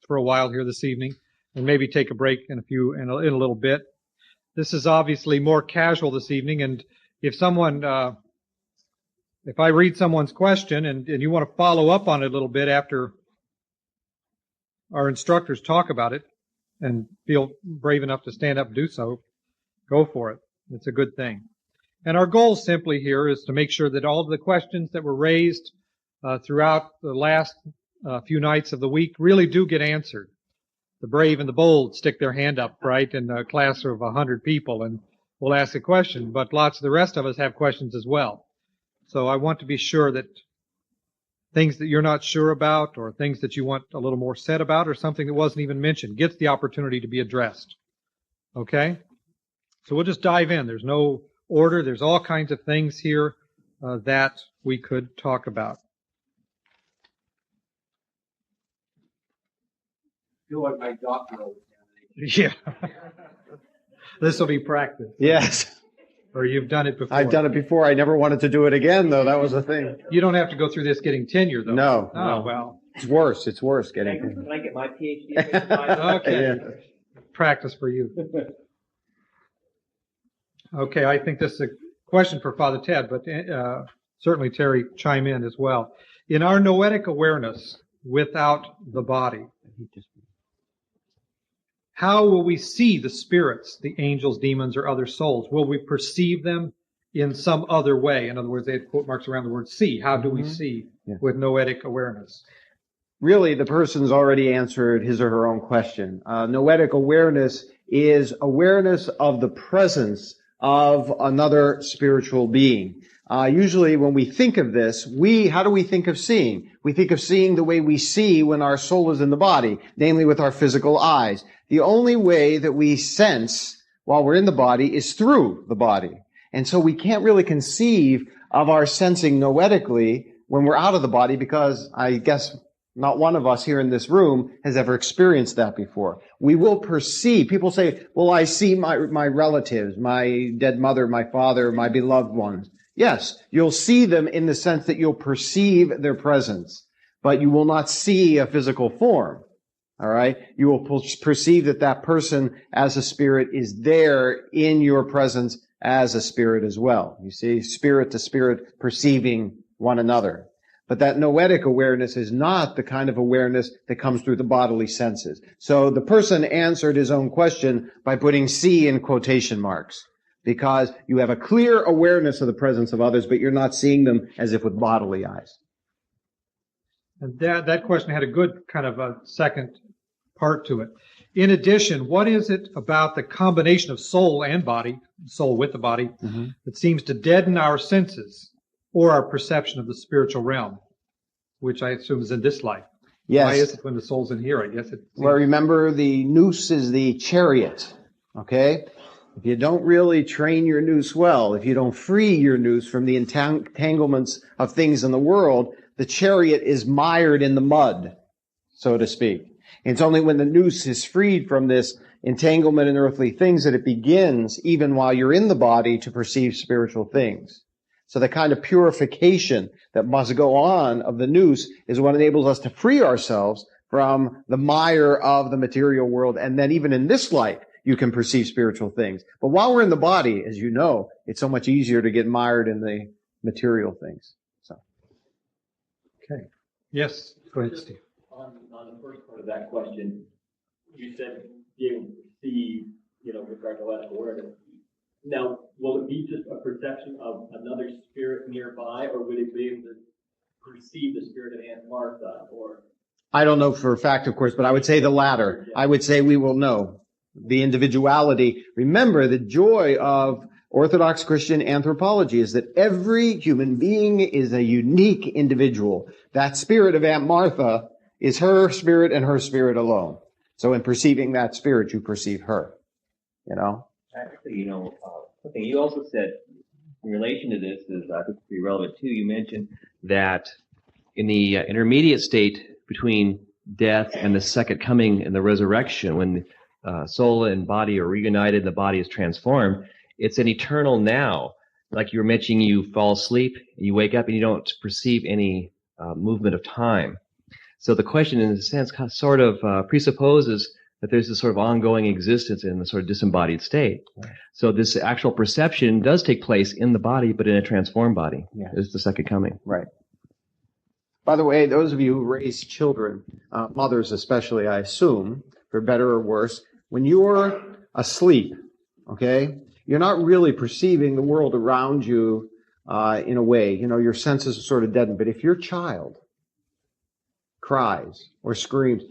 for a while here this evening, and maybe take a break in a little bit. This is obviously more casual this evening, and if I read someone's question and you want to follow up on it a little bit after our instructors talk about it and feel brave enough to stand up and do so, go for it. It's a good thing. And our goal simply here is to make sure that all of the questions that were raised throughout the last few nights of the week really do get answered. The brave and the bold stick their hand up, right, in a class of 100 people, and we'll ask a question, but lots of the rest of us have questions as well. So I want to be sure that things that you're not sure about or things that you want a little more said about or something that wasn't even mentioned gets the opportunity to be addressed. Okay? So we'll just dive in. There's no order. There's all kinds of things here that we could talk about. I feel like my doctoral examination. Yeah. This will be practice. Yes. Or you've done it before. I've done it before. I never wanted to do it again, though. That was the thing. You don't have to go through this getting tenure, though. No. Oh, no. well. It's worse. It's worse getting Can tenure. I get my PhD? Okay. Yeah. Practice for you. Okay, I think this is a question for Father Ted, but certainly Terry chime in as well. In our noetic awareness without the body, how will we see the spirits, the angels, demons, or other souls? Will we perceive them in some other way? In other words, they had quote marks around the word see. How do we see with noetic awareness? Really, the person's already answered his or her own question. Noetic awareness is awareness of the presence of another spiritual being. Usually when we think of this, how do we think of seeing? We think of seeing the way we see when our soul is in the body, namely with our physical eyes. The only way that we sense while we're in the body is through the body. And so we can't really conceive of our sensing noetically when we're out of the body, because I guess not one of us here in this room has ever experienced that before. We will perceive. People say, well, I see my relatives, my dead mother, my father, my beloved ones. Yes, you'll see them in the sense that you'll perceive their presence, but you will not see a physical form. All right? You will perceive that person as a spirit is there in your presence as a spirit as well. You see, spirit to spirit perceiving one another. But that noetic awareness is not the kind of awareness that comes through the bodily senses. So the person answered his own question by putting see in quotation marks, because you have a clear awareness of the presence of others, but you're not seeing them as if with bodily eyes. And that question had a good kind of a second part to it. In addition, what is it about the combination of soul and body, soul with the body, that seems to deaden our senses or our perception of the spiritual realm, which I assume is in this life? Yes. Why is it when the soul's in here? I guess it. Well, remember, the noose is the chariot, okay? If you don't really train your noose well, if you don't free your noose from the entanglements of things in the world, the chariot is mired in the mud, so to speak. It's only when the noose is freed from this entanglement in earthly things that it begins, even while you're in the body, to perceive spiritual things. So the kind of purification that must go on of the noose is what enables us to free ourselves from the mire of the material world. And then even in this life, you can perceive spiritual things. But while we're in the body, as you know, it's so much easier to get mired in the material things. So. Okay. Yes. Go ahead, Steve. On the first part of that question, you said be able to perceive, with our noetic awareness. Now, will it be just a perception of another spirit nearby, or would it be able to perceive the spirit of Aunt Martha? Or I don't know for a fact, of course, but I would say the latter. I would say we will know the individuality. Remember, the joy of Orthodox Christian anthropology is that every human being is a unique individual. That spirit of Aunt Martha is her spirit and her spirit alone. So in perceiving that spirit, you perceive her. Actually, something you also said in relation to this is, I think, pretty relevant too. You mentioned that in the intermediate state between death and the second coming and the resurrection, when soul and body are reunited, the body is transformed, it's an eternal now. Like you were mentioning, you fall asleep, you wake up, and you don't perceive any movement of time. So the question, in a sense, sort of presupposes that there's this sort of ongoing existence in the sort of disembodied state. Right. So this actual perception does take place in the body, but in a transformed body. Yeah. It's the second coming. Right. By the way, those of you who raise children, mothers especially, I assume, for better or worse, when you're asleep, okay, you're not really perceiving the world around you in a way. You know, your senses are sort of deadened. But if your child cries or screams,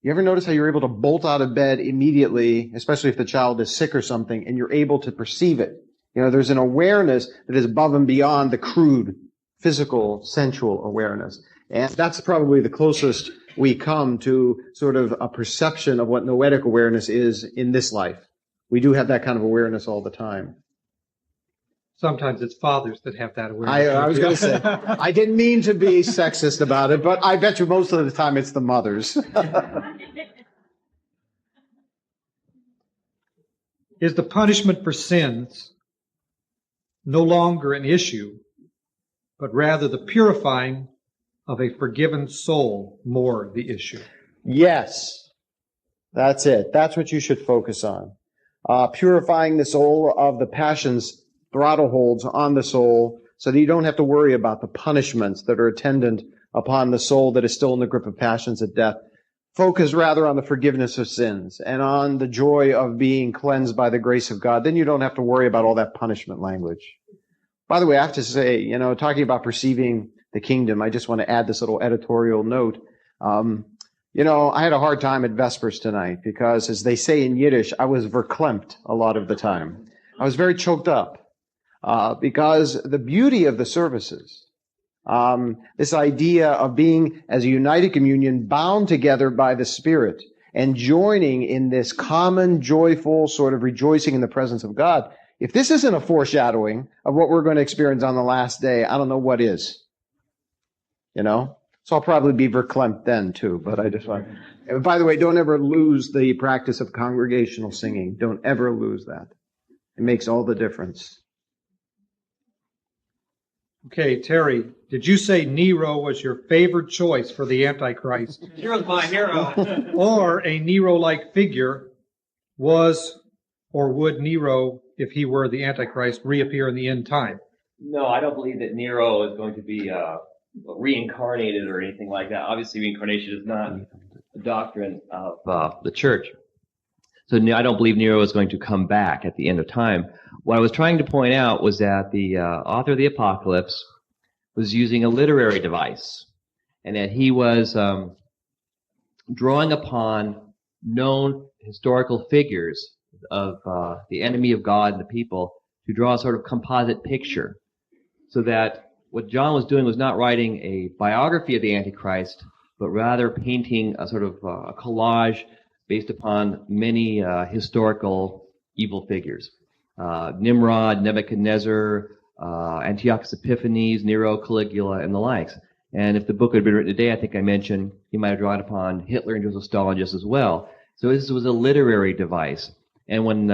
you ever notice how you're able to bolt out of bed immediately, especially if the child is sick or something, and you're able to perceive it? You know, there's an awareness that is above and beyond the crude, physical, sensual awareness. And that's probably the closest we come to sort of a perception of what noetic awareness is in this life. We do have that kind of awareness all the time. Sometimes it's fathers that have that awareness. I was going to say, I didn't mean to be sexist about it, but I bet you most of the time it's the mothers. Is the punishment for sins no longer an issue, but rather the purifying of a forgiven soul more the issue? Yes, that's it. That's what you should focus on. Purifying the soul of the passions throttle holds on the soul so that you don't have to worry about the punishments that are attendant upon the soul that is still in the grip of passions at death. Focus rather on the forgiveness of sins and on the joy of being cleansed by the grace of God. Then you don't have to worry about all that punishment language. By the way, I have to say, you know, talking about perceiving the kingdom, I just want to add this little editorial note. You know, I had a hard time at Vespers tonight because, as they say in Yiddish, I was verklempt a lot of the time. I was very choked up. Because the beauty of the services, this idea of being as a united communion, bound together by the Spirit, and joining in this common, joyful sort of rejoicing in the presence of God, if this isn't a foreshadowing of what we're going to experience on the last day, I don't know what is. You know? So I'll probably be verklempt then too, but I just want... By the way, don't ever lose the practice of congregational singing. Don't ever lose that. It makes all the difference. Okay, Terry, did you say Nero was your favorite choice for the Antichrist? Nero's my hero. Or a Nero-like figure was or would Nero, if he were the Antichrist, reappear in the end time? No, I don't believe that Nero is going to be reincarnated or anything like that. Obviously, reincarnation is not a doctrine of the church. So I don't believe Nero is going to come back at the end of time. What I was trying to point out was that the author of the Apocalypse was using a literary device, and that he was drawing upon known historical figures of the enemy of God and the people to draw a sort of composite picture, so that what John was doing was not writing a biography of the Antichrist, but rather painting a sort of a collage based upon many historical evil figures. Nimrod, Nebuchadnezzar, Antiochus Epiphanes, Nero, Caligula, and the likes. And if the book had been written today, I think I mentioned he might have drawn upon Hitler and Joseph Stalin just as well. So this was a literary device. And when,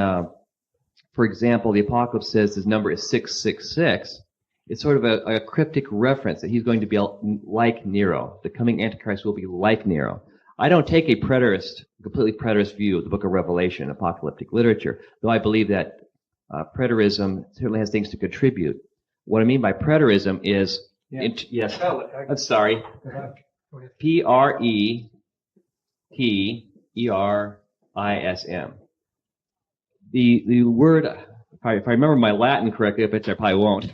for example, the Apocalypse says his number is 666, it's sort of a cryptic reference that he's going to be like Nero. The coming Antichrist will be like Nero. I don't take a completely preterist view of the book of Revelation, apocalyptic literature, though I believe that preterism certainly has things to contribute. What I mean by preterism is, yes, I'm sorry, P-R-E-T-E-R-I-S-M. The word, if I remember my Latin correctly, I bet I probably won't,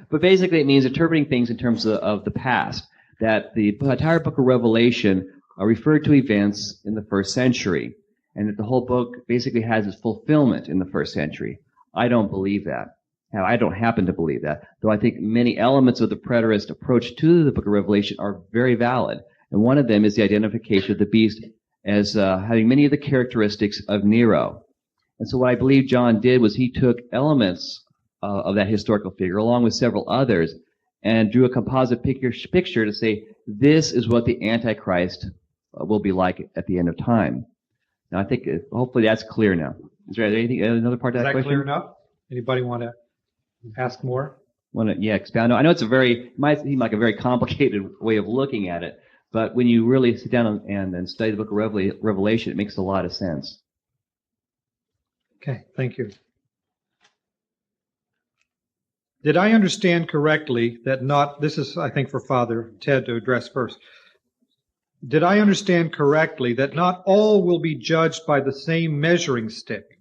but basically it means interpreting things in terms of the past, that the entire book of Revelation referred to events in the first century, and that the whole book basically has its fulfillment in the first century. I don't believe that. Now, I don't happen to believe that, though I think many elements of the preterist approach to the book of Revelation are very valid. And one of them is the identification of the beast as having many of the characteristics of Nero. And so what I believe John did was he took elements of that historical figure, along with several others, and drew a composite picture to say, this is what the Antichrist will be like at the end of time. Now, I think hopefully that's clear now. Is there anything, another part of that question? Is that clear enough? Anybody want to ask more? Want to, expound? I know it might seem like a very complicated way of looking at it, But when you really sit down and study the book of Revelation, it makes a lot of sense. Okay, thank you. Did I understand correctly that this is, I think, for Father Ted to address first. Did I understand correctly that not all will be judged by the same measuring stick,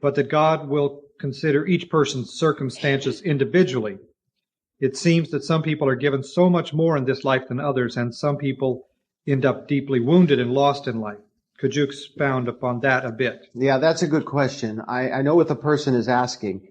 but that God will consider each person's circumstances individually? It seems that some people are given so much more in this life than others, and some people end up deeply wounded and lost in life. Could you expound upon that a bit? Yeah, that's a good question. I know what the person is asking.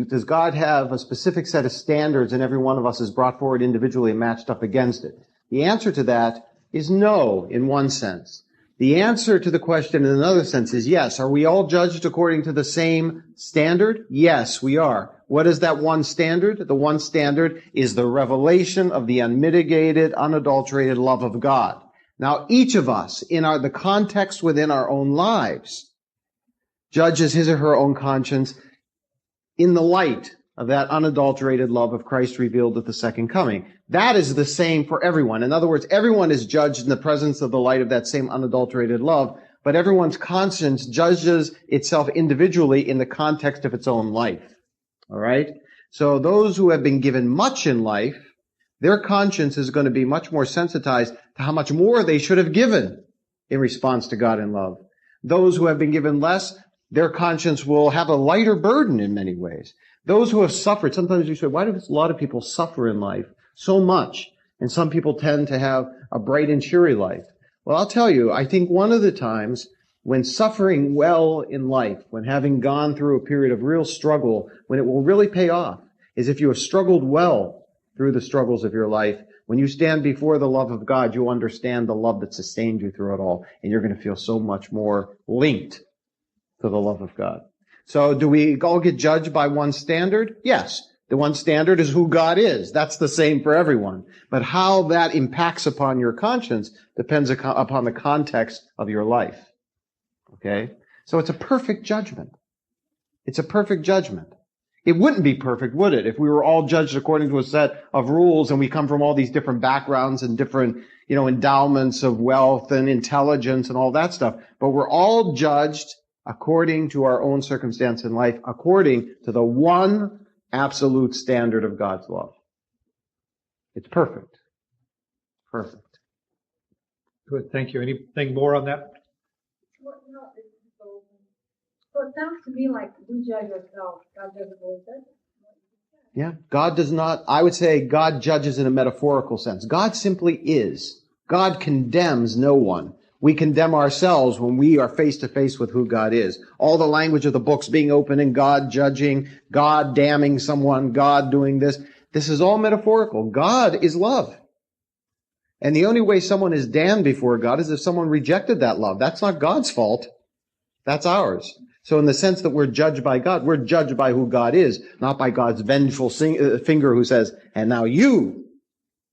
Does God have a specific set of standards and every one of us is brought forward individually and matched up against it? The answer to that is no, in one sense. The answer to the question in another sense is yes. Are we all judged according to the same standard? Yes, we are. What is that one standard? The one standard is the revelation of the unmitigated, unadulterated love of God. Now, each of us, in the context within our own lives, judges his or her own conscience in the light of that unadulterated love of Christ revealed at the second coming. That is the same for everyone. In other words, everyone is judged in the presence of the light of that same unadulterated love, but everyone's conscience judges itself individually in the context of its own life. All right? So those who have been given much in life, their conscience is going to be much more sensitized to how much more they should have given in response to God in love. Those who have been given less, their conscience will have a lighter burden in many ways. Those who have suffered, sometimes you say, why do a lot of people suffer in life so much? And some people tend to have a bright and cheery life. Well, I'll tell you, I think one of the times when suffering well in life, when having gone through a period of real struggle, when it will really pay off, is if you have struggled well through the struggles of your life. When you stand before the love of God, you'll understand the love that sustained you through it all, and you're going to feel so much more linked to the love of God. So do we all get judged by one standard? Yes. The one standard is who God is. That's the same for everyone. But how that impacts upon your conscience depends upon the context of your life. Okay? So it's a perfect judgment. It's a perfect judgment. It wouldn't be perfect, would it, if we were all judged according to a set of rules and we come from all these different backgrounds and different, endowments of wealth and intelligence and all that stuff. But we're all judged according to our own circumstance in life, according to the one absolute standard of God's love. It's perfect. Perfect. Good, thank you. Anything more on that? Well, so it sounds to me like we judge ourselves. God doesn't really judge us. Yeah, God does not, I would say God judges in a metaphorical sense. God simply is. God condemns no one. We condemn ourselves when we are face to face with who God is. All the language of the books being open and God judging, God damning someone, God doing this. This is all metaphorical. God is love. And the only way someone is damned before God is if someone rejected that love. That's not God's fault. That's ours. So in the sense that we're judged by God, we're judged by who God is, not by God's vengeful finger who says, and now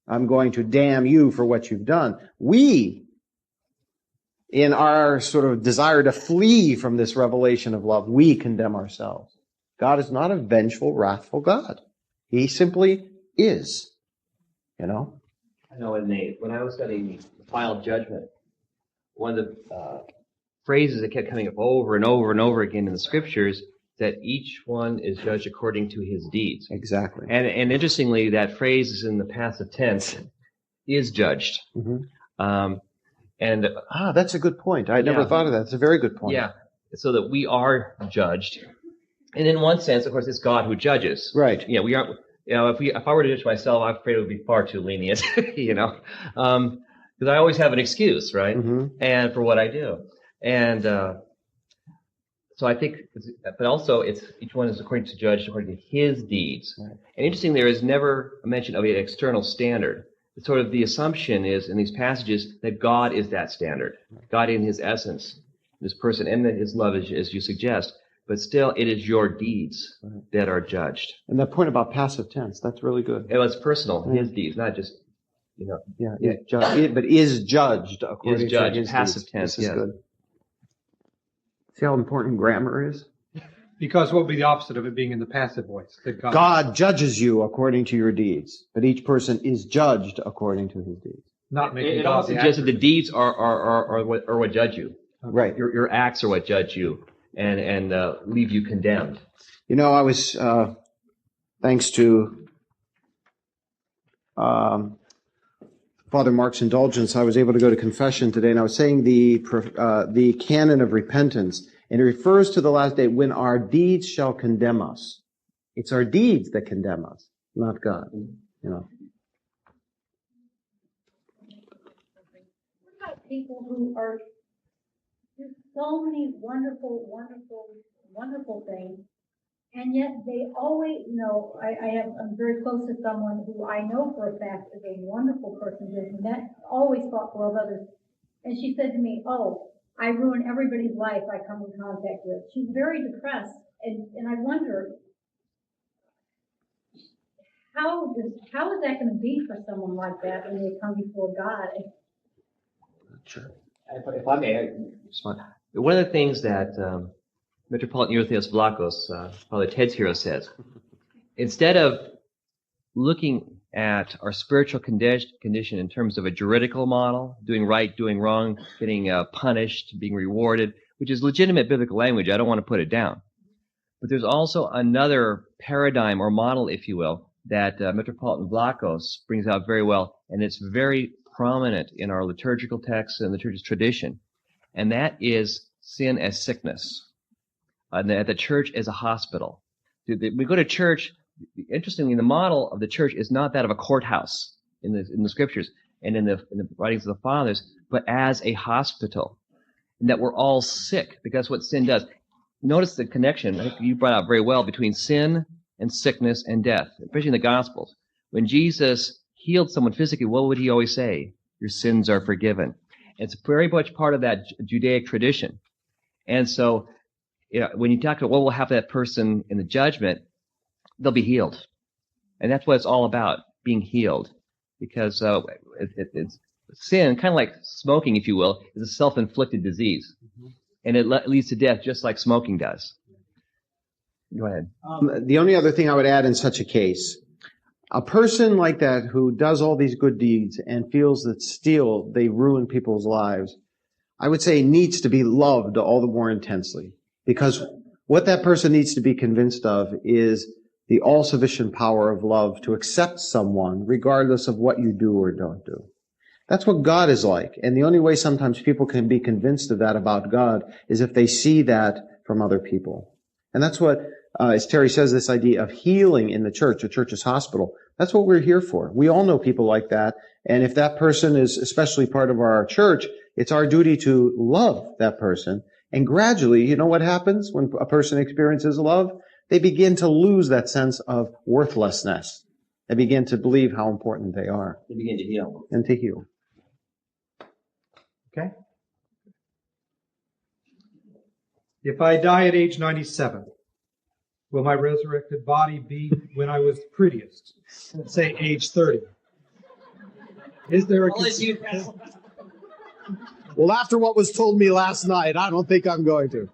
I'm going to damn you for what you've done. We, in our sort of desire to flee from this revelation of love, we condemn ourselves. God is not a vengeful, wrathful God. He simply is. I know when I was studying the final judgment, one of the phrases that kept coming up over and over and over again in the scriptures, that each one is judged according to his deeds. Exactly. And interestingly, that phrase is in the passive tense, is judged. Mm-hmm. That's a good point. I never thought of that. It's a very good point. Yeah, so that we are judged. And in one sense, of course, it's God who judges. Right. Yeah, we are. If I were to judge myself, I'm afraid it would be far too lenient. Because I always have an excuse, right? Mm-hmm. And for what I do, and so I think, but also it's each one is according to his deeds. Right. And interesting, there is never a mention of an external standard. Sort of the assumption is in these passages that God is that standard. God in his essence, this person, and that his love, as you suggest. But still, it is your deeds that are judged. And that point about passive tense, that's really good. It was personal, his deeds, not just, Yeah, but is judged according is judged, to his passive deeds. tense, This is yes. good. See how important grammar is? Because what would be the opposite of it being in the passive voice? That God judges you according to your deeds, but each person is judged according to his deeds. not making It God also the suggests that actor. the deeds are what judge you. Right. Your acts are what judge you and leave you condemned. You know, I was, thanks to Father Mark's indulgence, I was able to go to confession today, and I was saying the canon of repentance, and it refers to the last day when our deeds shall condemn us. It's our deeds that condemn us, not God. You know. What about people who are do so many wonderful, wonderful, wonderful things, and yet they always, I'm very close to someone who I know for a fact is a wonderful person, and that always thoughtful of others. And she said to me, "Oh, I ruin everybody's life I come in contact with." She's very depressed, and I wonder how is that going to be for someone like that when they come before God? Sure. If I may respond. One of the things that Metropolitan Euthios Vlachos, Father Ted's hero, says, instead of looking at our spiritual condition in terms of a juridical model, doing right, doing wrong, getting punished, being rewarded, which is legitimate biblical language, I don't want to put it down. But there's also another paradigm or model, if you will, that Metropolitan Vlachos brings out very well, and it's very prominent in our liturgical texts and the church's tradition, and that is sin as sickness, and the church as a hospital. We go to church. Interestingly, the model of the church is not that of a courthouse in the scriptures and in the writings of the fathers, but as a hospital, and that we're all sick because what sin does. Notice the connection, I think you brought out very well, between sin and sickness and death, especially in the Gospels. When Jesus healed someone physically, what would he always say? Your sins are forgiven. It's very much part of that Judaic tradition. And so, when you talk about what will happen to that person in the judgment, they'll be healed. And that's what it's all about, being healed. Because it's sin, kind of like smoking, if you will, is a self-inflicted disease. And it leads to death just like smoking does. Go ahead. The only other thing I would add in such a case, a person like that who does all these good deeds and feels that still they ruin people's lives, I would say needs to be loved all the more intensely. Because what that person needs to be convinced of is the all-sufficient power of love to accept someone regardless of what you do or don't do. That's what God is like. And the only way sometimes people can be convinced of that about God is if they see that from other people. And that's what, as Terry says, this idea of healing in the church's hospital, that's what we're here for. We all know people like that. And if that person is especially part of our church, it's our duty to love that person. And gradually, you know what happens when a person experiences love? They begin to lose that sense of worthlessness. They begin to believe how important they are. They begin to heal. And to heal. Okay. If I die at age 97, will my resurrected body be when I was prettiest? Let's say age 30. Is there a... Well, after what was told me last night, I don't think I'm going to.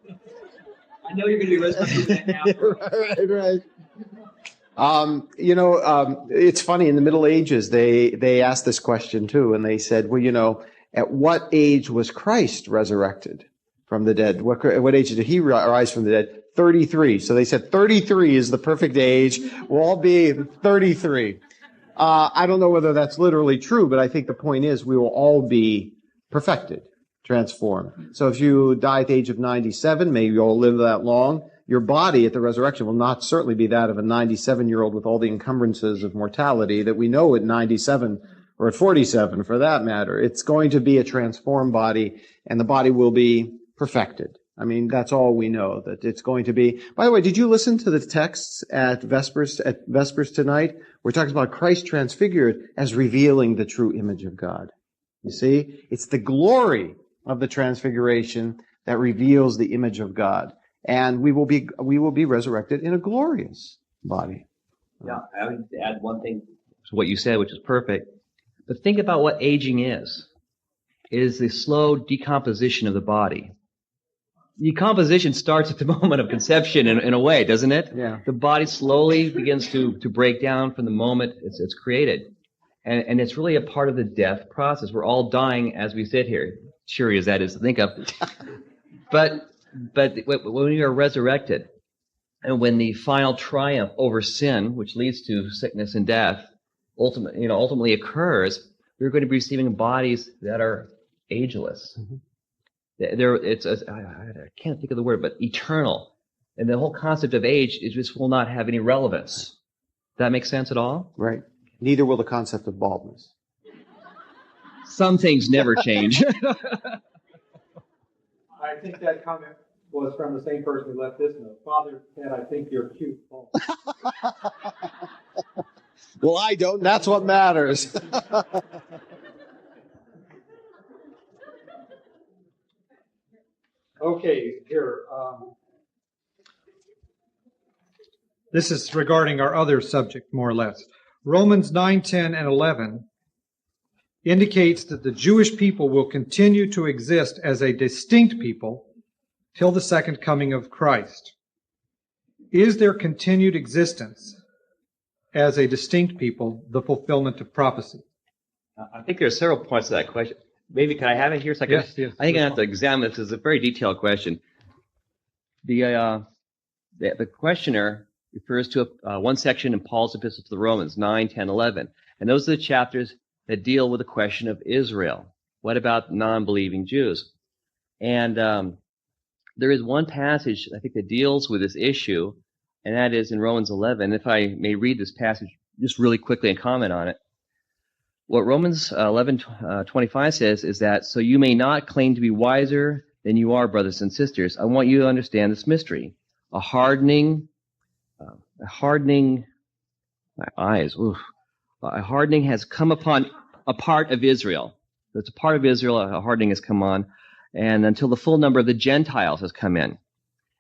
I know you're going to be resurrected now. Right. It's funny, in the Middle Ages, they asked this question too, and they said, well, at what age was Christ resurrected from the dead? What age did he rise from the dead? 33. So they said 33 is the perfect age. We'll all be 33. I don't know whether that's literally true, but I think the point is we will all be perfected, transformed. So if you die at the age of 97, maybe you'll live that long. Your body at the resurrection will not certainly be that of a 97-year-old with all the encumbrances of mortality that we know at 97 or at 47 for that matter. It's going to be a transformed body, and the body will be perfected. I mean, that's all we know, that it's going to be. By the way, did you listen to the texts at Vespers tonight? We're talking about Christ transfigured as revealing the true image of God. You see, it's the glory of the transfiguration that reveals the image of God. And we will be resurrected in a glorious body. Yeah, I would add one thing to what you said, which is perfect. But think about what aging is. It is the slow decomposition of the body. Decomposition starts at the moment of conception in a way, doesn't it? Yeah. The body slowly begins to break down from the moment it's created. And it's really a part of the death process. We're all dying as we sit here, cheery as that is to think of. But when we are resurrected, and when the final triumph over sin, which leads to sickness and death, ultimately occurs, we're going to be receiving bodies that are ageless. I can't think of the word, but eternal. And the whole concept of age just will not have any relevance. Does that make sense at all? Right. Neither will the concept of baldness. Some things never change. I think that comment was from the same person who left this note. Father said, I think you're cute. Oh. Well, I don't. That's what matters. Okay, here. This is regarding our other subject, more or less. Romans 9, 10, and 11 indicates that the Jewish people will continue to exist as a distinct people till the second coming of Christ. Is their continued existence as a distinct people the fulfillment of prophecy? I think there are several points to that question. Maybe can I have it here a second? Yes. I think I have to examine this. It's a very detailed question. The questioner refers to one section in Paul's epistle to the Romans, 9, 10, 11. And those are the chapters that deal with the question of Israel. What about non-believing Jews? And there is one passage, I think, that deals with this issue, and that is in Romans 11. If I may read this passage just really quickly and comment on it. What Romans 11:25 says is that, so you may not claim to be wiser than you are, brothers and sisters. I want you to understand this mystery. A hardening, my eyes, a hardening has come upon a part of Israel. It's a part of Israel, a hardening has come on, and until the full number of the Gentiles has come in.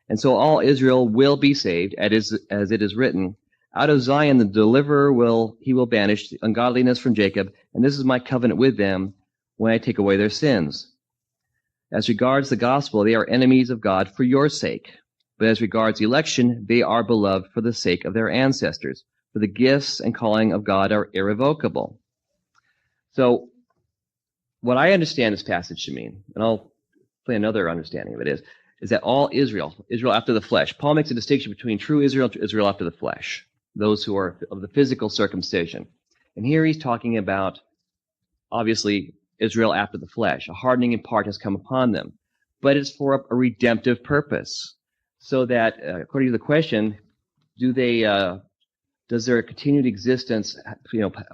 And so all Israel will be saved, as it is written, out of Zion the deliverer will banish the ungodliness from Jacob, and this is my covenant with them when I take away their sins. As regards the gospel, they are enemies of God for your sake. But as regards election, they are beloved for the sake of their ancestors. For the gifts and calling of God are irrevocable. So, what I understand this passage to mean, and I'll play another understanding of it, is that all Israel after the flesh. Paul makes a distinction between true Israel and Israel after the flesh, those who are of the physical circumcision. And here he's talking about, obviously, Israel after the flesh. A hardening in part has come upon them, but it's for a redemptive purpose. So that, according to the question, does their continued existence,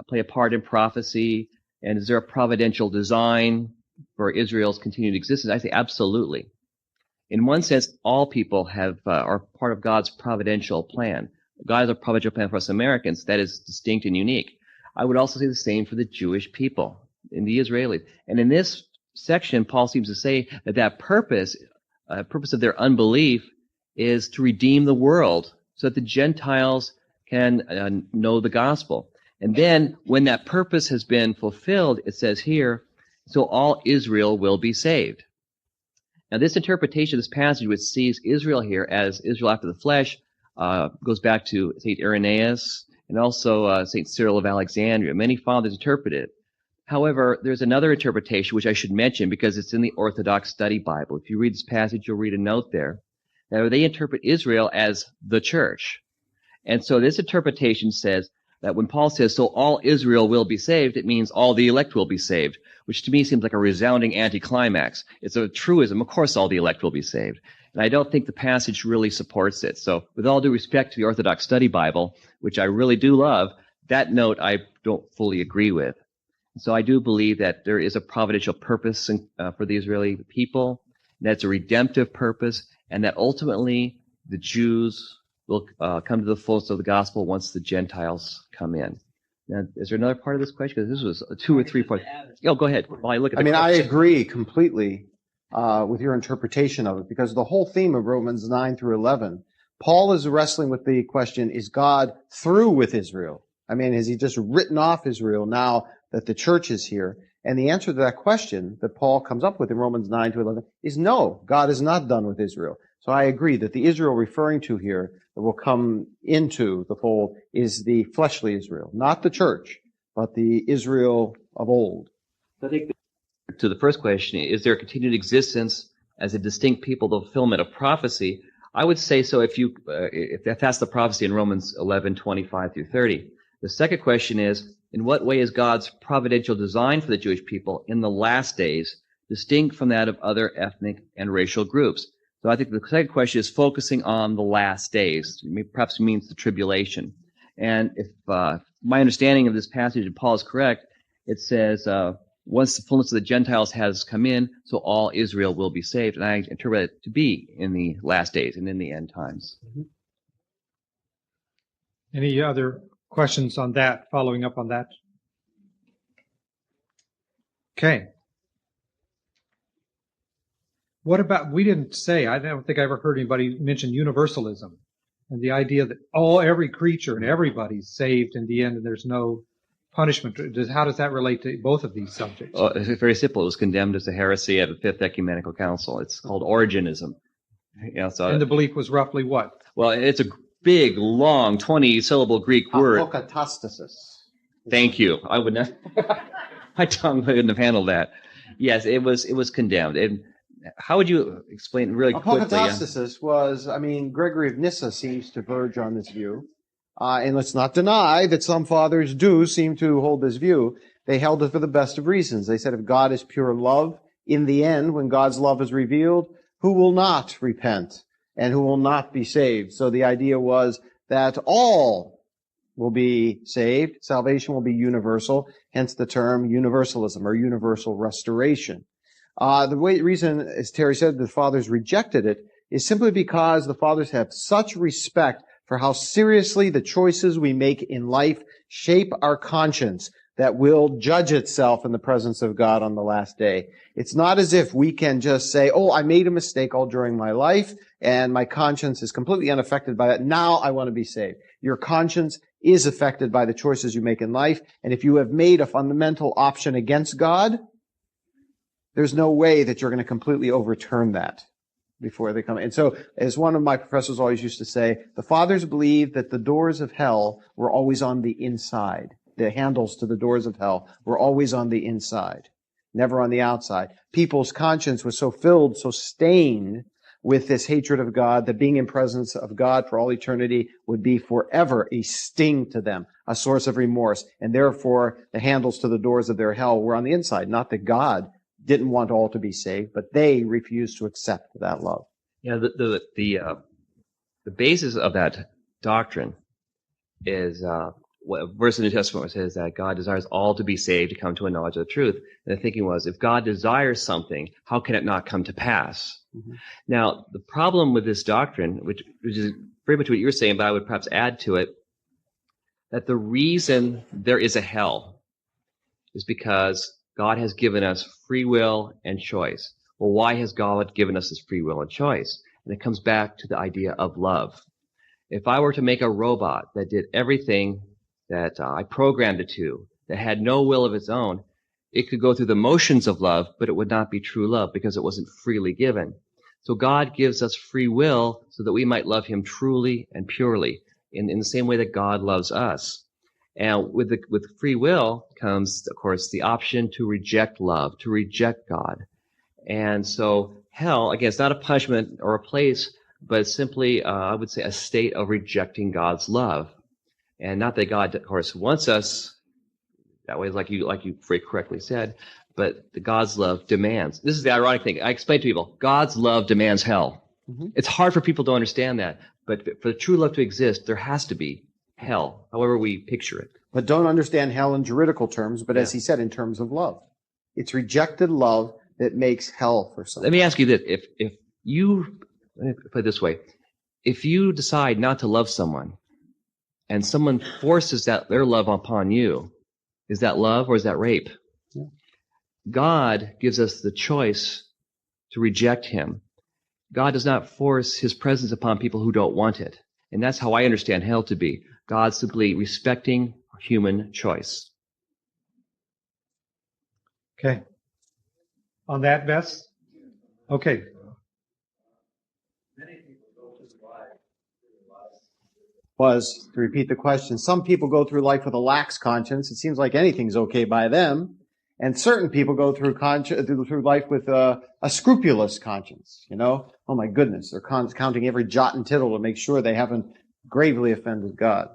play a part in prophecy, and is there a providential design for Israel's continued existence? I say absolutely. In one sense, all people are part of God's providential plan. God has a providential plan for us Americans that is distinct and unique. I would also say the same for the Jewish people and the Israelis. And in this section, Paul seems to say that purpose of their unbelief is to redeem the world so that the Gentiles can know the gospel. And then when that purpose has been fulfilled, it says here, so all Israel will be saved. Now this interpretation of this passage, which sees Israel here as Israel after the flesh, goes back to St. Irenaeus and also St. Cyril of Alexandria. Many fathers interpret it. However, there's another interpretation which I should mention because it's in the Orthodox Study Bible. If you read this passage, you'll read a note there. Now, they interpret Israel as the church. And so this interpretation says that when Paul says, so all Israel will be saved, it means all the elect will be saved, which to me seems like a resounding anticlimax. It's a truism. Of course, all the elect will be saved. And I don't think the passage really supports it. So with all due respect to the Orthodox Study Bible, which I really do love, that note I don't fully agree with. So I do believe that there is a providential purpose for the Israeli people, that's a redemptive purpose, and that ultimately the Jews will come to the fullness of the gospel once the Gentiles come in. Now, is there another part of this question? Because this was 2 or 3 parts. Oh, go ahead. While I look at the I question. agree completely with your interpretation of it, because the whole theme of Romans 9 through 11, Paul is wrestling with the question, is God through with Israel? Has he just written off Israel now that the church is here? And the answer to that question that Paul comes up with in Romans 9 to 11 is no, God is not done with Israel. So I agree that the Israel referring to here that will come into the fold is the fleshly Israel, not the church. but the Israel of old. I think to the first question, is there a continued existence as a distinct people, the fulfillment of prophecy? I would say so if that's the prophecy in Romans 11:25 through 30. The second question is, in what way is God's providential design for the Jewish people in the last days distinct from that of other ethnic and racial groups? So I think the second question is focusing on the last days, perhaps means the tribulation. And if my understanding of this passage in Paul is correct, it says, once the fullness of the Gentiles has come in, so all Israel will be saved. And I interpret it to be in the last days and in the end times. Any other questions on that, following up on that? Okay. What about, we didn't say, I don't think I ever heard anybody mention universalism and the idea that every creature and everybody's saved in the end and there's no punishment. How does that relate to both of these subjects? It's very simple. It was condemned as a heresy at the Fifth Ecumenical Council. It's called Origenism. And the belief was roughly what? Well, it's a big, long, 20-syllable Greek word. Apokatastasis. Thank you. I would not. My tongue wouldn't have handled that. Yes, it was condemned. And how would you explain it really quickly? Apokatastasis was, Gregory of Nyssa seems to verge on this view. And let's not deny that some fathers do seem to hold this view. They held it for the best of reasons. They said if God is pure love, in the end, when God's love is revealed, who will not repent and who will not be saved? So the idea was that all will be saved. Salvation will be universal, hence the term universalism or universal restoration. The reason, as Terry said, the fathers rejected it is simply because the fathers have such respect for how seriously the choices we make in life shape our conscience that will judge itself in the presence of God on the last day. It's not as if we can just say, I made a mistake all during my life and my conscience is completely unaffected by that. Now I want to be saved. Your conscience is affected by the choices you make in life. And if you have made a fundamental option against God, there's no way that you're going to completely overturn that before they come. And so, as one of my professors always used to say, the fathers believed that the doors of hell were always on the inside. The handles to the doors of hell were always on the inside, never on the outside. People's conscience was so filled, so stained with this hatred of God, that being in presence of God for all eternity would be forever a sting to them, a source of remorse. And therefore, the handles to the doors of their hell were on the inside. Not that God didn't want all to be saved, but they refused to accept that love. Yeah, the basis of that doctrine is what a verse in the New Testament says that God desires all to be saved, to come to a knowledge of the truth. And the thinking was, if God desires something, how can it not come to pass? Mm-hmm. Now, the problem with this doctrine, which is very much what you're saying, but I would perhaps add to it, that the reason there is a hell is because God has given us free will and choice. Well, why has God given us this free will and choice? And it comes back to the idea of love. If I were to make a robot that did everything that I programmed it to, that had no will of its own, it could go through the motions of love, but it would not be true love because it wasn't freely given. So God gives us free will so that we might love him truly and purely in the same way that God loves us. And with free will comes, of course, the option to reject love, to reject God. And so hell, again, it's not a punishment or a place, but it's simply, I would say, a state of rejecting God's love. And not that God, of course, wants us that way, like you very correctly said, but the God's love demands. This is the ironic thing. I explain to people, God's love demands hell. Mm-hmm. It's hard for people to understand that, but for true love to exist, there has to be hell, however we picture it. But don't understand hell in juridical terms, but as he said, in terms of love. It's rejected love that makes hell for someone. Let me ask you this. If you, let me put it this way, if you decide not to love someone and someone forces their love upon you, is that love or is that rape? Yeah. God gives us the choice to reject him. God does not force his presence upon people who don't want it. And that's how I understand hell to be. God simply respecting human choice. Okay. On that, Bess? Okay. Many people go through life was, to repeat the question, some people go through life with a lax conscience. It seems like anything's okay by them. And certain people go through life with a scrupulous conscience. You know, oh my goodness, they're counting every jot and tittle to make sure they haven't gravely offended God.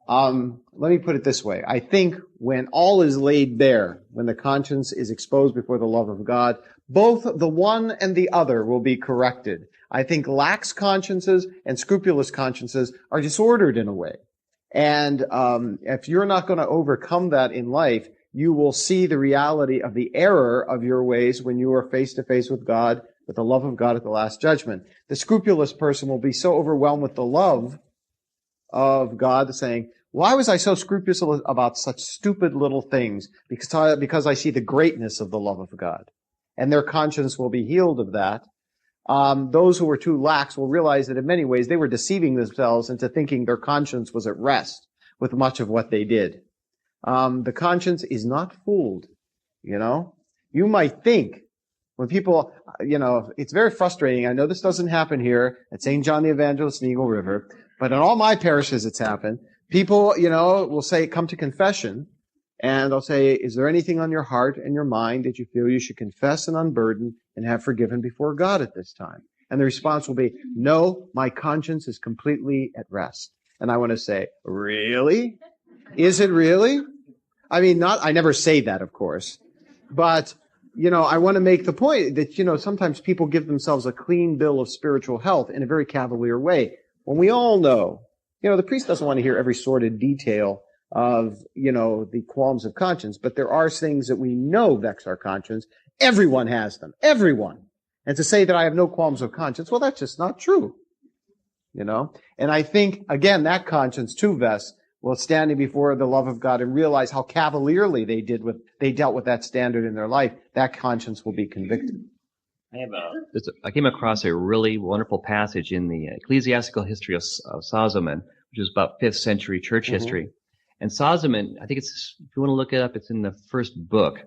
Let me put it this way. I think when all is laid bare, when the conscience is exposed before the love of God, both the one and the other will be corrected. I think lax consciences and scrupulous consciences are disordered in a way. And if you're not going to overcome that in life, you will see the reality of the error of your ways when you are face to face with God, with the love of God at the last judgment. The scrupulous person will be so overwhelmed with the love of God, saying, why was I so scrupulous about such stupid little things? Because I see the greatness of the love of God. And their conscience will be healed of that. Those who were too lax will realize that in many ways they were deceiving themselves into thinking their conscience was at rest with much of what they did. The conscience is not fooled, you know. You might think, when people, you know, it's very frustrating. I know this doesn't happen here at St. John the Evangelist in Eagle River, but in all my parishes it's happened. People, you know, will say, come to confession, and they'll say, is there anything on your heart and your mind that you feel you should confess and unburden and have forgiven before God at this time? And the response will be, no, my conscience is completely at rest. And I want to say, really? Is it really? I mean, I never say that, of course. But, you know, I want to make the point that, you know, sometimes people give themselves a clean bill of spiritual health in a very cavalier way. When we all know, you know, the priest doesn't want to hear every sordid detail of, you know, the qualms of conscience, but there are things that we know vex our conscience. Everyone has them. Everyone. And to say that I have no qualms of conscience, well, that's just not true. You know? And I think, again, that conscience too, Vess, will standing before the love of God and realize how cavalierly they dealt with that standard in their life, that conscience will be convicted. I came across a really wonderful passage in the Ecclesiastical History of Solomon, which is about 5th century church history. And Solomon, I think it's, if you want to look it up, it's in the first book,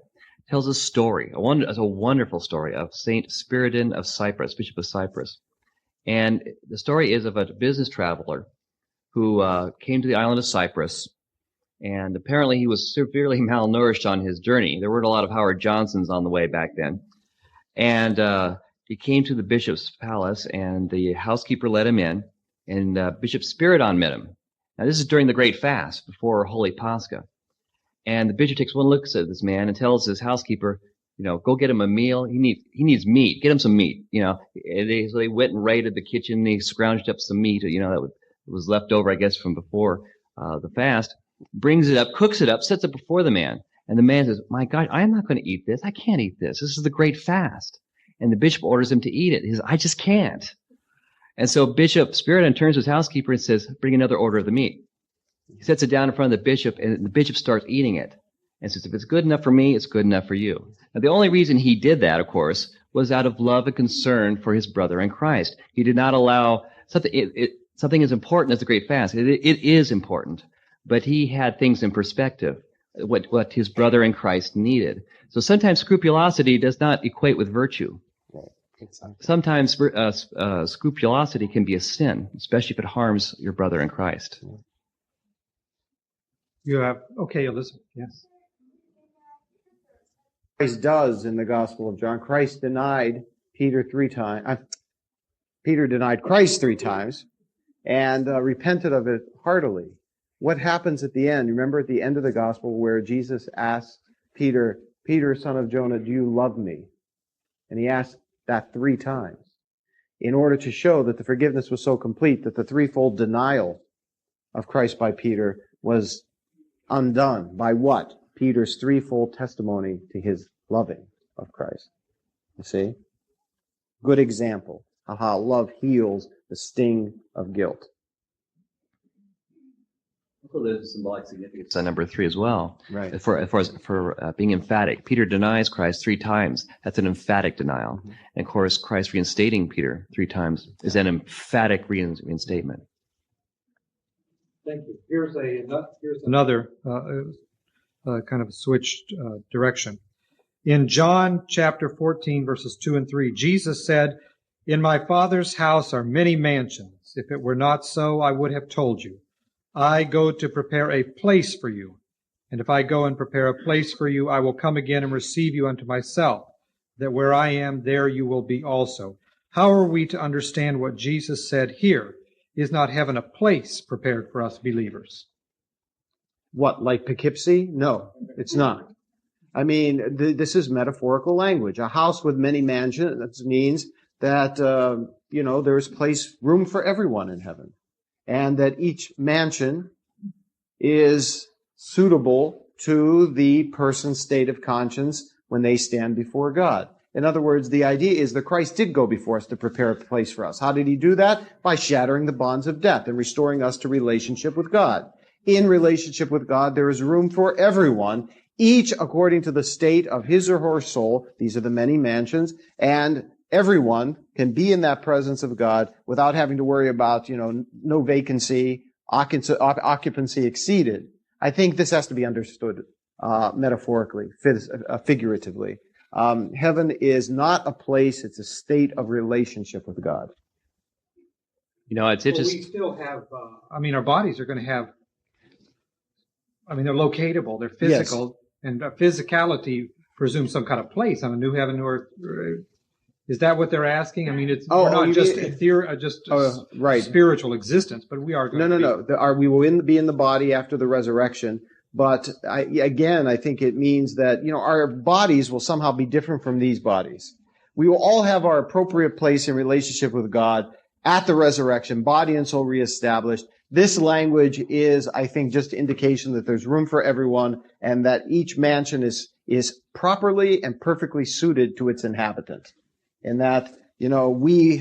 tells a story, a wonderful story of Saint Spiridon of Cyprus, Bishop of Cyprus. And the story is of a business traveler who came to the island of Cyprus, and apparently he was severely malnourished on his journey. There weren't a lot of Howard Johnsons on the way back then. And he came to the bishop's palace, and the housekeeper let him in, and Bishop Spiridon met him. Now, this is during the Great Fast, before Holy Pascha. And the bishop takes one look at this man and tells his housekeeper, you know, go get him a meal. He needs meat. Get him some meat, you know. So they went and raided the kitchen, and they scrounged up some meat, you know, that was left over, I guess, from before the fast. Brings it up, cooks it up, sets it before the man. And the man says, my God, I'm not going to eat this. I can't eat this. This is the Great Fast. And the bishop orders him to eat it. He says, I just can't. And so Bishop Spiridon turns to his housekeeper and says, bring another order of the meat. He sets it down in front of the bishop, and the bishop starts eating it. And says, if it's good enough for me, it's good enough for you. Now, the only reason he did that, of course, was out of love and concern for his brother in Christ. He did not allow something as important as the Great Fast. It is important. But he had things in perspective, what his brother in Christ needed. So sometimes scrupulosity does not equate with virtue. Sometimes scrupulosity can be a sin, especially if it harms your brother in Christ. You have, okay, Elizabeth, yes. Christ does in the Gospel of John. Christ denied Peter 3 times. Peter denied Christ 3 times and repented of it heartily. What happens at the end? Remember at the end of the Gospel where Jesus asks Peter, Peter, son of Jonah, do you love me? And he asked that 3 times in order to show that the forgiveness was so complete that the threefold denial of Christ by Peter was undone by what? Peter's threefold testimony to his loving of Christ. You see? Good example of how love heals the sting of guilt. Also, there's a symbolic significance on number 3 as well. Right. For being emphatic. Peter denies Christ 3 times. That's an emphatic denial. Mm-hmm. And of course, Christ reinstating Peter 3 times is an emphatic reinstatement. Thank you. Here's another kind of switched direction. In John chapter 14, verses 2 and 3, Jesus said, in my Father's house are many mansions. If it were not so, I would have told you. I go to prepare a place for you. And if I go and prepare a place for you, I will come again and receive you unto myself, that where I am, there you will be also. How are we to understand what Jesus said here? Is not heaven a place prepared for us believers? What, like Poughkeepsie? No, it's not. I mean, this is metaphorical language. A house with many mansions means that, there's room for everyone in heaven. And that each mansion is suitable to the person's state of conscience when they stand before God. In other words, the idea is that Christ did go before us to prepare a place for us. How did he do that? By shattering the bonds of death and restoring us to relationship with God. In relationship with God, there is room for everyone, each according to the state of his or her soul. These are the many mansions, and everyone can be in that presence of God without having to worry about, no vacancy, occupancy exceeded. I think this has to be understood metaphorically, figuratively. Heaven is not a place, it's a state of relationship with God. It's We interesting. still have, our bodies are going to have, they're locatable, they're physical, and physicality presumes some kind of place on a new heaven, new earth. Is that what they're asking? We're not just spiritual existence, but we are going to be. No. We will be in the body after the resurrection. But I think it means that, our bodies will somehow be different from these bodies. We will all have our appropriate place in relationship with God at the resurrection, body and soul reestablished. This language is, I think, just indication that there's room for everyone and that each mansion is properly and perfectly suited to its inhabitant. And that,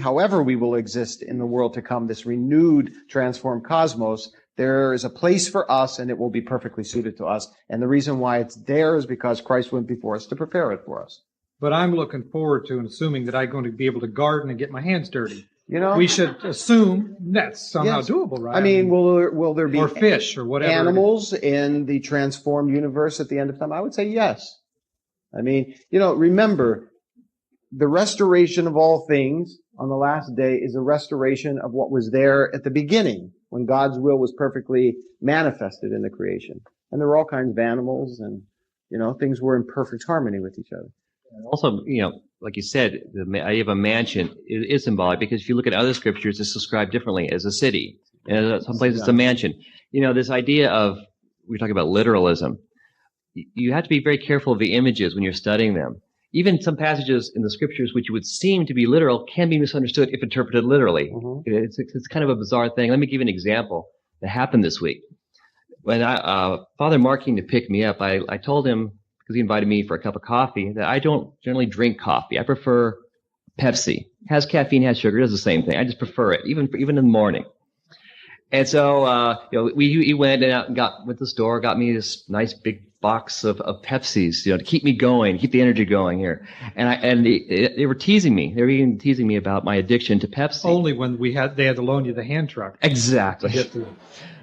however we will exist in the world to come, this renewed, transformed cosmos, there is a place for us and it will be perfectly suited to us. And the reason why it's there is because Christ went before us to prepare it for us. But I'm looking forward to and assuming that I'm going to be able to garden and get my hands dirty. We should assume that's somehow doable, right? Will there be or fish or whatever animals in the transformed universe at the end of time? I would say yes. Remember, the restoration of all things on the last day is a restoration of what was there at the beginning, when God's will was perfectly manifested in the creation. And there were all kinds of animals and, things were in perfect harmony with each other. Also, like you said, the idea of a mansion is symbolic because if you look at other scriptures, it's described differently as a city. And some places it's a mansion. This idea of, we're talking about literalism. You have to be very careful of the images when you're studying them. Even some passages in the scriptures which would seem to be literal can be misunderstood if interpreted literally. Mm-hmm. It's kind of a bizarre thing. Let me give you an example that happened this week. When Father Mark came to pick me up, I told him, because he invited me for a cup of coffee, that I don't generally drink coffee. I prefer Pepsi. Has caffeine, has sugar, does the same thing. I just prefer it, even in the morning. And so, he went out and went to the store, got me this nice big box of Pepsis, to keep me going, keep the energy going here. And they were teasing me. They were even teasing me about my addiction to Pepsi. Only when they had to loan you the hand truck. Exactly.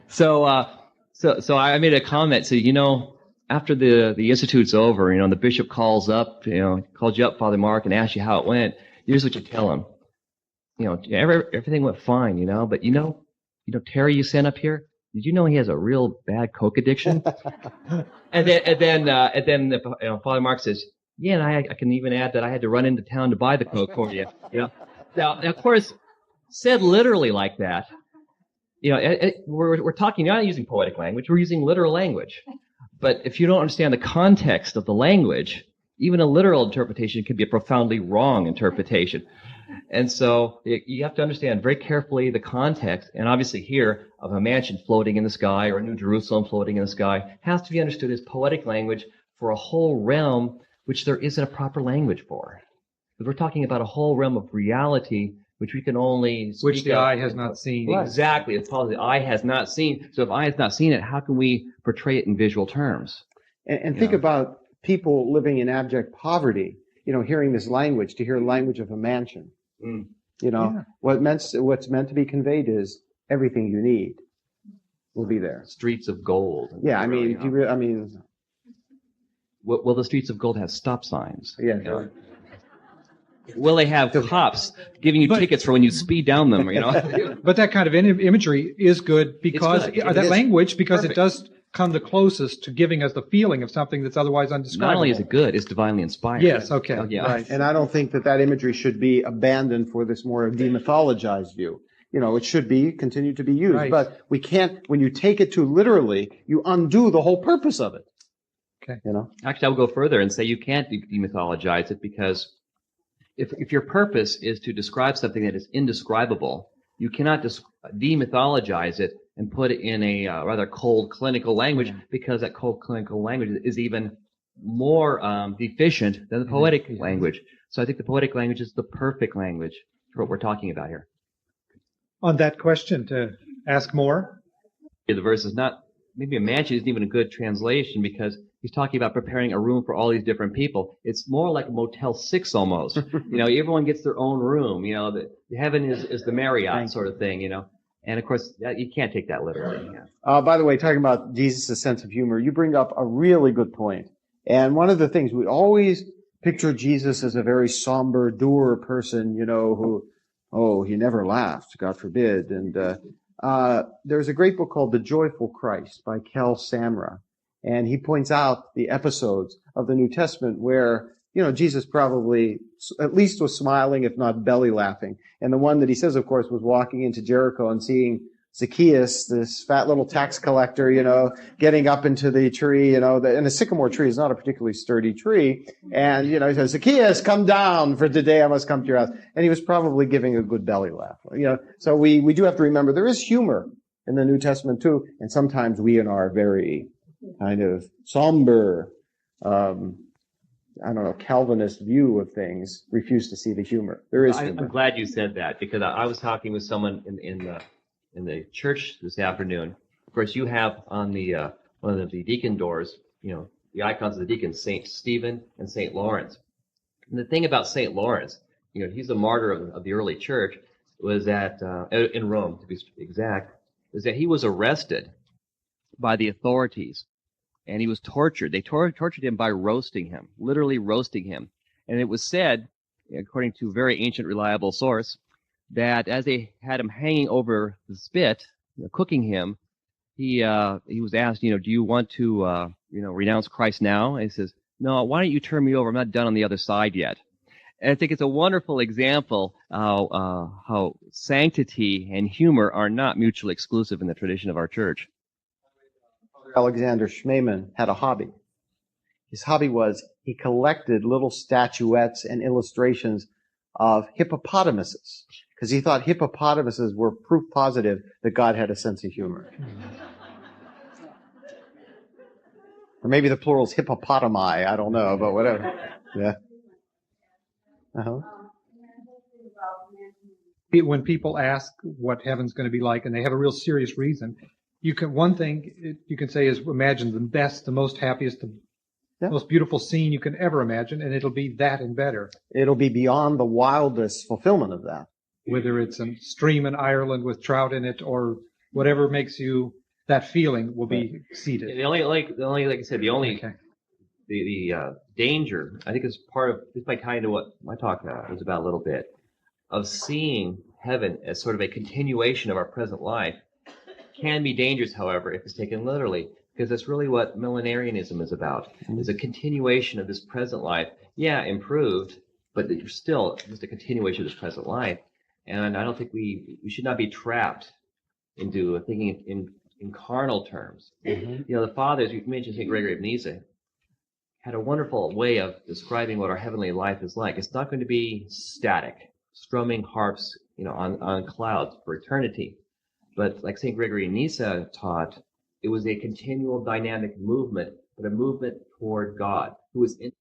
So I made a comment. So, after the institute's over, the bishop calls you up, Father Mark, and asks you how it went. Here's what you tell him. Everything went fine, but Terry you sent up here, did you know he has a real bad Coke addiction? and then Father Mark says, yeah, and I can even add that I had to run into town to buy the Coke for you. Now, of course, said literally like that, we're talking, you're not using poetic language, we're using literal language. But if you don't understand the context of the language, even a literal interpretation can be a profoundly wrong interpretation. And so you have to understand very carefully the context, and obviously here, of a mansion floating in the sky or a New Jerusalem floating in the sky has to be understood as poetic language for a whole realm which there isn't a proper language for. Because we're talking about a whole realm of reality which we can only speak which the eye has not seen. Exactly. It's called the eye has not seen. So if eye has not seen it, how can we portray it in visual terms? And think about people living in abject poverty, hearing this language, to hear the language of a mansion. Mm. What's meant to be conveyed is everything you need will be there. Streets of gold. Yeah, Will the streets of gold have stop signs? Yeah. will they have cops giving you But- tickets for when you speed down them? You know, But that kind of imagery is good because good. that language, because Perfect. it does come the closest to giving us the feeling of something that's otherwise undescribable. not only is it good, it's divinely inspired. Yes, okay. Oh, yeah. Right. And I don't think that imagery should be abandoned for this more demythologized view. It should continue to be used. Right. But we can't, when you take it too literally, you undo the whole purpose of it. Okay. Actually, I would go further and say you can't demythologize it, because if your purpose is to describe something that is indescribable, you cannot demythologize it and put it in a rather cold clinical language, because that cold clinical language is even more deficient than the poetic language. So I think the poetic language is the perfect language for what we're talking about here. On that question, to ask more. The verse is not, maybe a mansion isn't even a good translation, because he's talking about preparing a room for all these different people. It's more like a Motel 6 almost. Everyone gets their own room. The heaven is the Marriott sort of thing, And of course, you can't take that literally. Yeah. By the way, talking about Jesus' sense of humor, you bring up a really good point. And one of the things, we always picture Jesus as a very somber, dour person, who, he never laughed, God forbid. And there's a great book called The Joyful Christ by Kel Samra. And he points out the episodes of the New Testament where, Jesus probably at least was smiling, if not belly laughing. And the one that he says, of course, was walking into Jericho and seeing Zacchaeus, this fat little tax collector, getting up into the tree, and a sycamore tree is not a particularly sturdy tree. And, he says, Zacchaeus, come down, for today I must come to your house. And he was probably giving a good belly laugh. So we do have to remember there is humor in the New Testament too. And sometimes we in our very kind of somber, Calvinist view of things refuse to see the humor. There is humor. I'm glad you said that, because I was talking with someone in the church this afternoon. Of course, you have on the one of the deacon doors, the icons of the deacons, Saint Stephen and Saint Lawrence. And the thing about Saint Lawrence, he's a martyr of the early church, was that in Rome, to be exact, is that he was arrested by the authorities and he was tortured. They tortured him by roasting him, literally roasting him. And it was said, according to a very ancient, reliable source, that as they had him hanging over the spit, cooking him, he was asked, do you want to, renounce Christ now? And he says, no, why don't you turn me over? I'm not done on the other side yet. And I think it's a wonderful example how sanctity and humor are not mutually exclusive in the tradition of our church. Alexander Schmemann had a hobby. His hobby was he collected little statuettes and illustrations of hippopotamuses, because he thought hippopotamuses were proof positive that God had a sense of humor. Or maybe the plural is hippopotami, I don't know, but whatever. Yeah. Uh-huh. When people ask what heaven's going to be like and they have a real serious reason, one thing you can say is imagine the best, the most happiest, the most beautiful scene you can ever imagine, and it'll be that and better. It'll be beyond the wildest fulfillment of that. Whether it's a stream in Ireland with trout in it or whatever makes you that feeling will be exceeded. The only, like I said, the danger, I think, is part of, this might tie into what my talk was about a little bit, of seeing heaven as sort of a continuation of our present life. Can be dangerous, however, if it's taken literally, because that's really what millenarianism is about, is a continuation of this present life. Yeah, improved, but you're still just a continuation of this present life. And I don't think we should not be trapped into thinking in carnal terms. Mm-hmm. The fathers, you mentioned St. Gregory of Nyssa, had a wonderful way of describing what our heavenly life is like. It's not going to be static, strumming harps, on clouds for eternity. But like St. Gregory of Nyssa taught, it was a continual dynamic movement, but a movement toward God, who is in